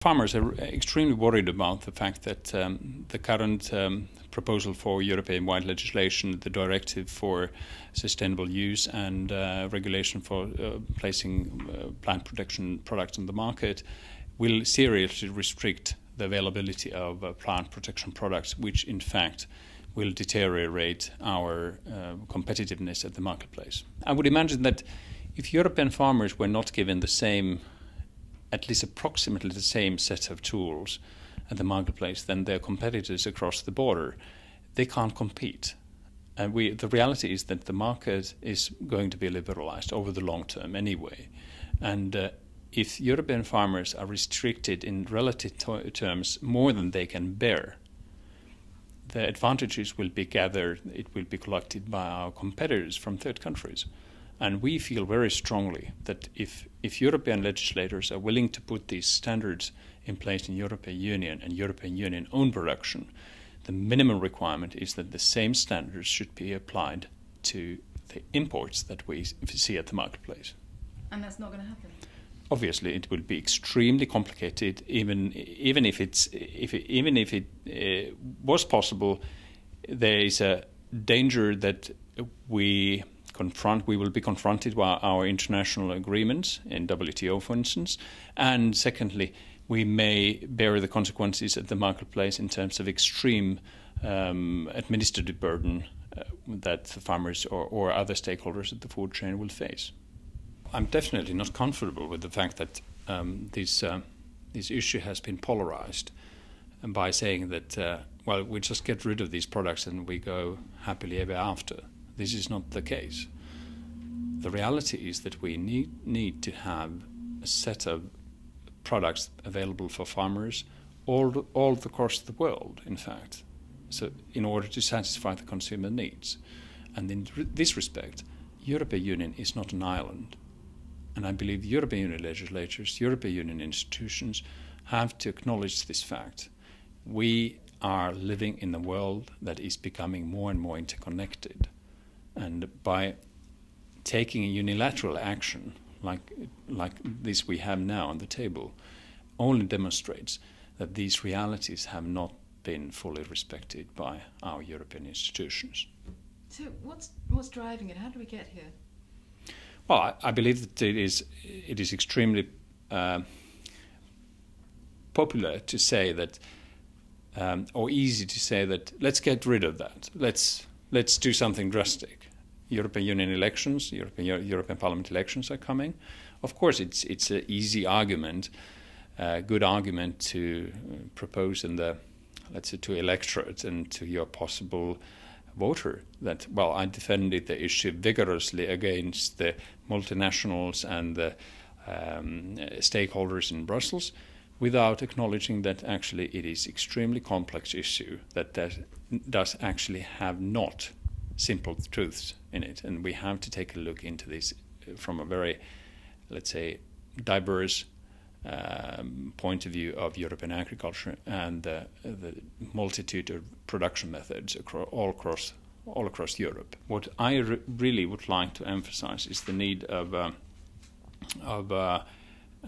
Farmers are extremely worried about the fact that the current proposal for European-wide legislation, the directive for sustainable use and regulation for placing plant protection products on the market will seriously restrict the availability of plant protection products, which in fact will deteriorate our competitiveness at the marketplace. I would imagine that if European farmers were not given the same, at least approximately the same set of tools at the marketplace than their competitors across the border, they can't compete. And the reality is that the market is going to be liberalized over the long term anyway. And if European farmers are restricted in relative terms more than they can bear, the advantages will be gathered, it will be collected by our competitors from third countries. And we feel very strongly that if European legislators are willing to put these standards in place in European Union and European Union own production, the minimum requirement is that the same standards should be applied to the imports that we see at the marketplace. And that's not going to happen? Obviously, it will be extremely complicated. Even if it was possible, there is a danger that we will be confronted by our international agreements in WTO, for instance, and secondly, we may bear the consequences at the marketplace in terms of extreme administrative burden that the farmers or other stakeholders at the food chain will face. I'm definitely not comfortable with the fact that this issue has been polarized by saying that, well, we just get rid of these products and we go happily ever after. This is not the case. The reality is that we need to have a set of products available for farmers all across the world, in fact, so in order to satisfy the consumer needs. And in this respect, European Union is not an island. And I believe European Union legislators, European Union institutions have to acknowledge this fact. We are living in a world that is becoming more and more interconnected. And by taking a unilateral action like this we have now on the table only demonstrates that these realities have not been fully respected by our European institutions. So what's driving it? How do we get here? Well, I believe that it is extremely popular to say that, or easy to say that, let's get rid of that. Let's do something drastic. European Union elections, European Parliament elections are coming. Of course, it's an easy argument, good argument to propose in the, let's say, to electorate and to your possible voter that, well, I defended the issue vigorously against the multinationals and the stakeholders in Brussels, without acknowledging that actually it is extremely complex issue that does actually have not simple truths in it, and we have to take a look into this from a very, let's say, diverse point of view of European agriculture and the multitude of production methods all across Europe. What I really would like to emphasize is the need of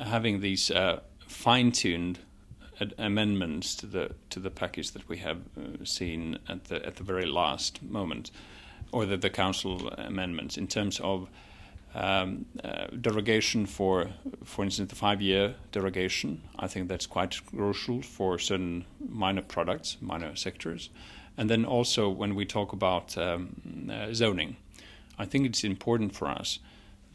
having these fine-tuned amendments to the package that we have seen at the very last moment, or the Council amendments in terms of derogation for instance, the 5-year derogation. I think that's quite crucial for certain minor products, minor sectors. And then also when we talk about zoning, I think it's important for us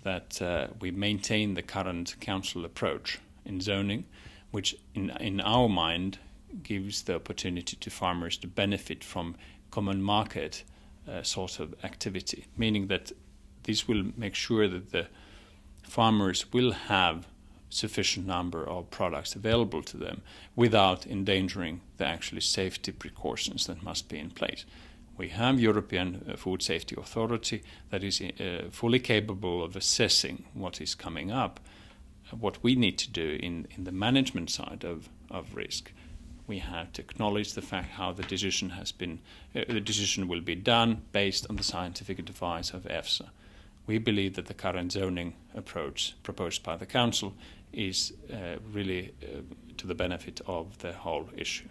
that we maintain the current Council approach in zoning, which in our mind gives the opportunity to farmers to benefit from common market sort of activity, meaning that this will make sure that the farmers will have sufficient number of products available to them without endangering the actually safety precautions that must be in place. We have European Food Safety Authority that is fully capable of assessing what is coming up. What we need to do in the management side of risk, we have to acknowledge the fact how the decision has been, the decision will be done based on the scientific advice of EFSA. We believe that the current zoning approach proposed by the Council is really to the benefit of the whole issue.